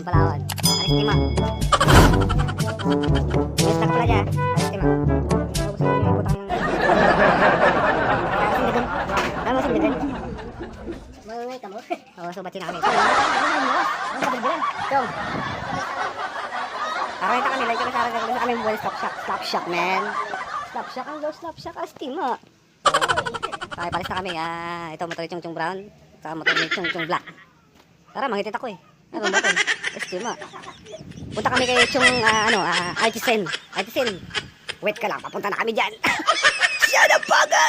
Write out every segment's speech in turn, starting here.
Palawan. Aristima. Yes, lang pala dyan. Aristima. Alam mo si Bidin? Mawaway ka mo? Oo, so ba't sinakami? Chong. Kakita kami, like kami sa akin. Gusto kami buwan slap shock, man. Slap shock, ang low slap shock. Aristima. Okay, palis na kami. Ito, motor ni Chong Brown. Saka motor ni Chong Black. Tara, mangitit ako eh. Ano ba ito? Estima. Punta kami kay Chong, Artisan. Wait ka lang, papunta na kami dyan. Shut up, baga!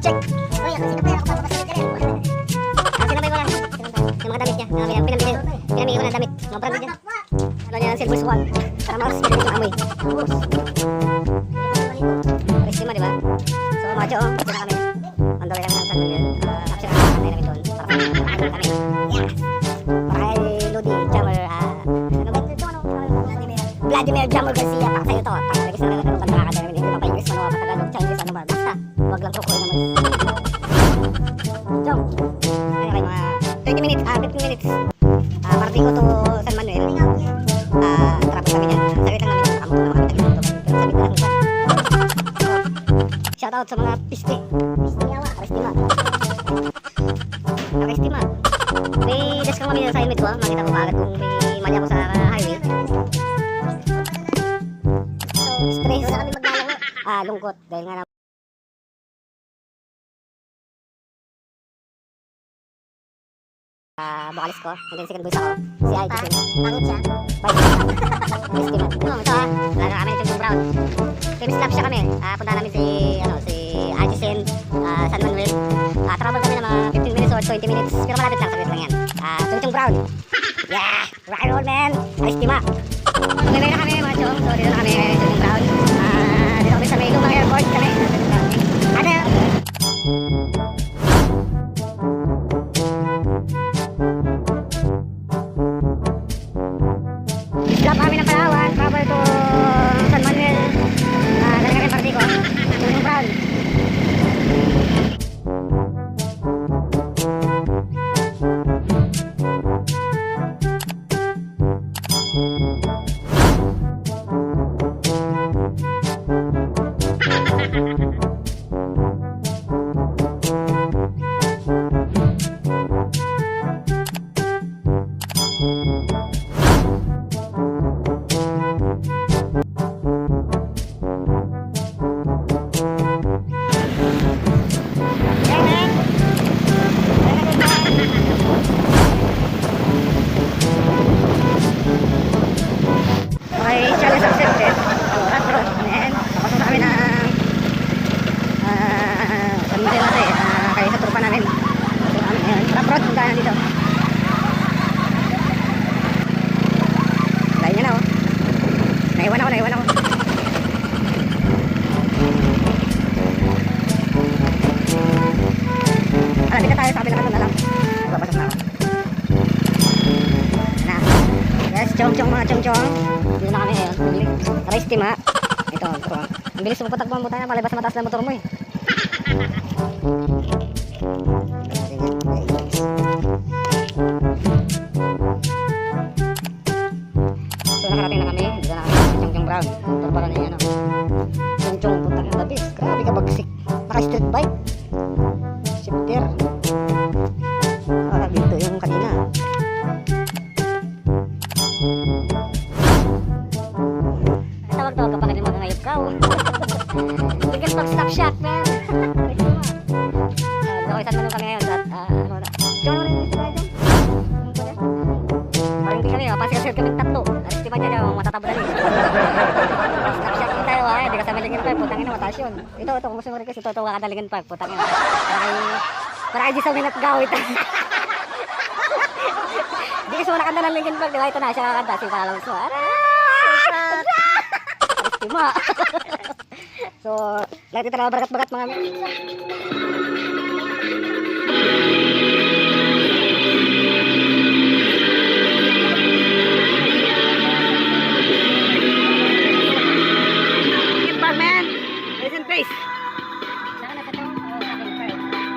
Check! Uy, sino pa yan? Ako papasalit ka rin. Sinabay ko lang. Yung mga damit niya. Pinamigay ko ng damit. Mga brand dyan. Ano niya ng Silver Swan. Para mas pinamigay yung amoy. Estima, di ba? So, macho, punta na kami. On the way kami ng San Miguel. Capture na kami namin doon. Para kami. Yes! Para kay Lodi, Jammer, Vladimir Jammer Garcia. Para sa'yo to. Pakilagis na lang ng kanta ka. Hindi pa pa English, Manoa, Patagalog, Chinese, ano ba. Basta, huwag lang trukoy naman. Jom. Kaya kayo mga 30 minutes, 15 minutes. Parating ko to San Manuel. Trapos kami dyan. Saglit lang namin. Kamuto na kami tagin dito. Pero sabi ko lang kung shoutout sa mga piste. Piste yawa. Aristima. Aristima. May desk kami sa helmet ko. Makita ko agad kung may mali ako sa highway. So, stress. Wala kami maglalaro. Lungkot. Dahil nga na vokalist ko. And then second voice ako. Si Ike. Pangit siya. Bye. Aristima. Ito wala na kami yung Chong Brown. Team slap siya kami. Punta namin si Artisan, San Manuel. Travel kami ng mga 15 minutes or 20 minutes. Pero malapit lang, saglit lang yan. Chong Brown. Yeah! Rock and roll, man! Aristima. Pagkabay na kami mga chong. So dito na kami Chong Brown. Dito kami sa may lumang airport kami. Ano? Slap kami ng Palawan. Travel to San Manuel. Dala kami party ko. Chong Brown. Okay, challenge accepted. Hot rod, man. Papasok na kami ng San Miguel natin. Kaya sa trupa namin. Hot rod, punta na dito. Dahil niya na, oh. Naiwan ako. Dito tayo sa kabilang kanto na lang. Papasok na ako. Yes, chong mga chong. Dito na kami ngayon. Aristima. Ito. Ang bilis mo patakbo mo tayo. Palibas na mataas na motor mo eh. So nakarating na kami. Dito na kami sa Chong Brown. Motor para na yan. Chong putang ang labis. Grabe ka bagsik. Naka street bike. Shifter. Dito yung kanina. Tawag kapag hindi mo ngayop ka. Bigas pag stop shot, man. San Manuel kami ngayon. Chong, ano yung sila dyan? Parang hindi kami, pasir-sir kami tatlo. Aristima dyan yung matatabo dali. Stop shot yung tayo, hindi ka sa Maligan Park. Putangin na, mataas yun. Ito, kung gusto mo rin kasi ito, Wakadaligan Park. Putangin na. Para kayo di sa minat gawit. Hindi kasi wala kanta ng Linkin Park, diba? Ito na siya kakanta. Si Palawans mo. Aristima. So, lahat ito na bagat-bagat mga Linkin Park, man. Listen, please. Saan na ka ito? Sa Linkin Park.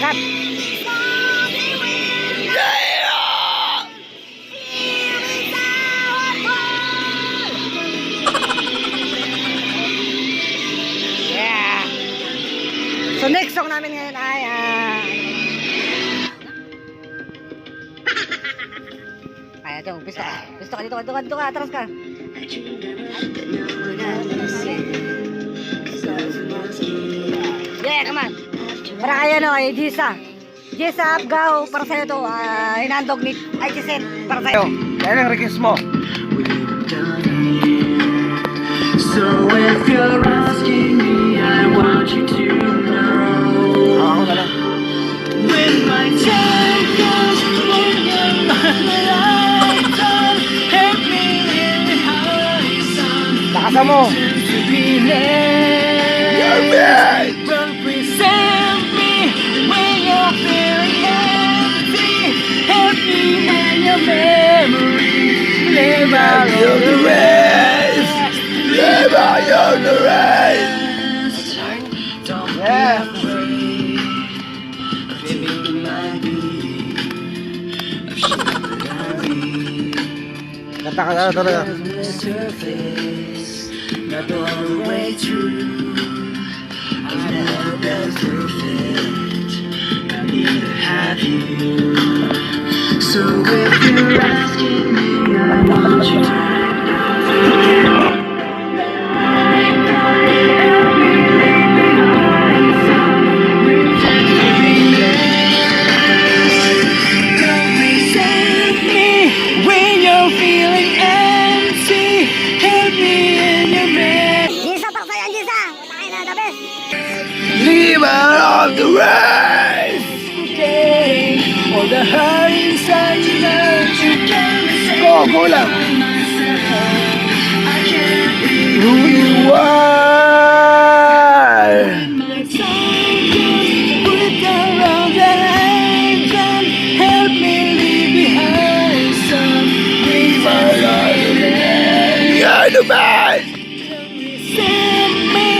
dagat. Yeah! So next song namin ngayon ay Kaya Chong, pisto ka dito ka, atras ka. Yeah, come on. Para kaya no, ay Jisa Abgao, para sa'yo to, hinandog ni Aichisen, para sa'yo. Yan ang request mo. So if you're asking me, I want you to know. Ako na lang. When my time comes, when you're my lifetime, help me in the horizon. Lakasan mo. To be led. You're bad. Represent me when you're feeling empty. Help me in your memory. Live out of the rest. Live out of the race. Don't Yeah. be afraid of taking my beat. Of sharing Kanta ka na talaga. the surface, not all the way through. I've never been perfect. I need to have you. So if you're asking me, I want you to know. Jisa, para sa'yo, Jisa! Matangin na, the best! Live out of the race. All the hurt inside you learn to carry. Go lang. I can't be Who you are. my time comes. Put around the hands and help me leave behind some Live out of the race. You're the best. Send me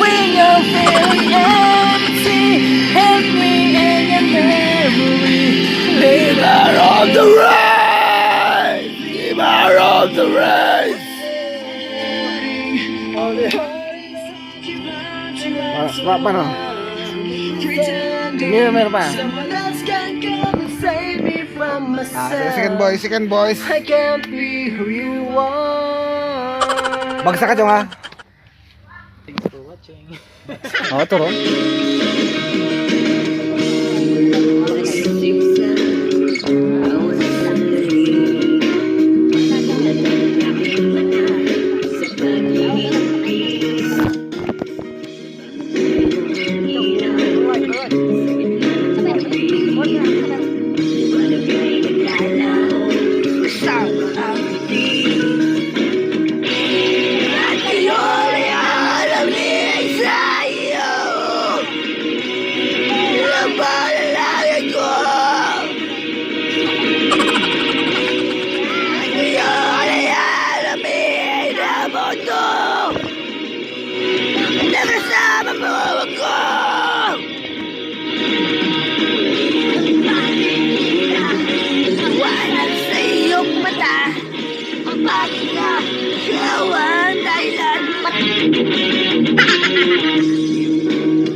when you're feeling empty. Help me in your memory. Live out of the race. Live out of the race. Paano? Meron pa. Someone else can come and save me from myself. Second boys. I can't be who you are. Bagsak ka dyan ha. Thanks for watching. Oo, turo.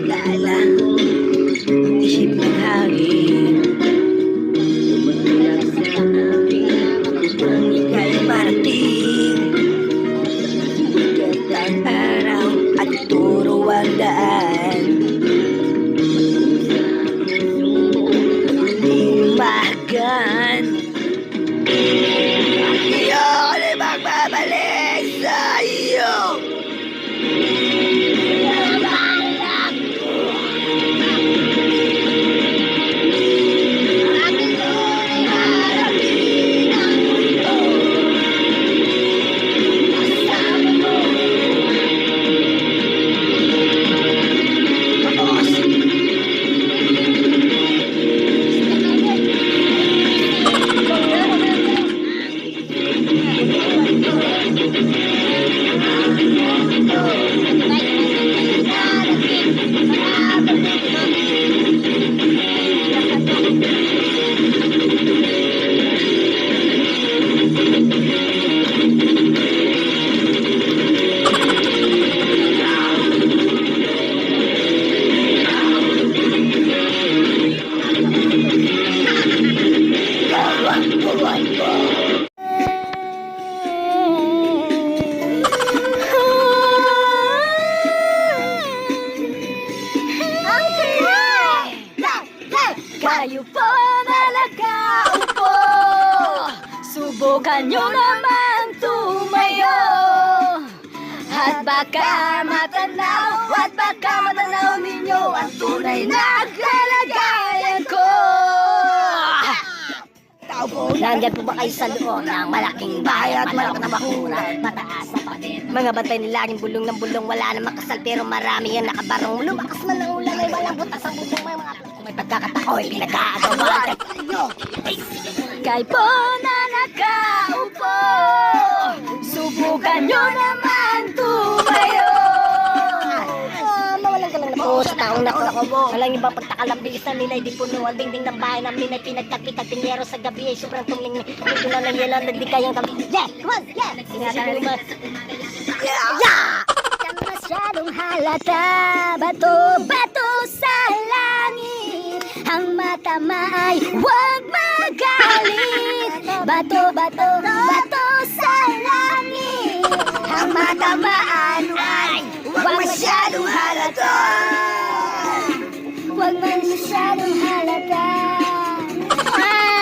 Lala, isip ng hangin. Ang ika'y parating. Magandang araw at turo ang daan. Limagan. Ayoko na magbabalik sa iyo. Kayo po na nakaupo, subukan nyo namang tumayo. At baka matanaw ninyo ang tunay na kalagayan ko. Nandyan po ba kayo sa loob ng malaking bahay at malaki na bakura, mataas na pader? Mga bantay nilaging bulong ng bulong, wala na makasal pero marami yan nakabarong. Lumakas man ang ulan ay walang butas ang bubong, may pagkakatakoy pinag-aagawan. Kayo po na nakaupo, subukan nyo naman tumayo. Mawalan ka lang na po sa taong nakukubo. Walang ibang pagtakalabilisan nila, di puno ang dingding ng bahay namin ay pinagkakit at pinyero sa gabi ay sobrang tumling. Ito na ng yelo, hindi kayang kami. Yeah! Come on! Yeah! Sinasabi mo. Yeah! Kan masyadong halata, bato sa langit. Ang matama ay huwag magalit. Bato sa langit. Ang matamaan ay huwag masyadong halata. Huwag masyadong halata. Ah!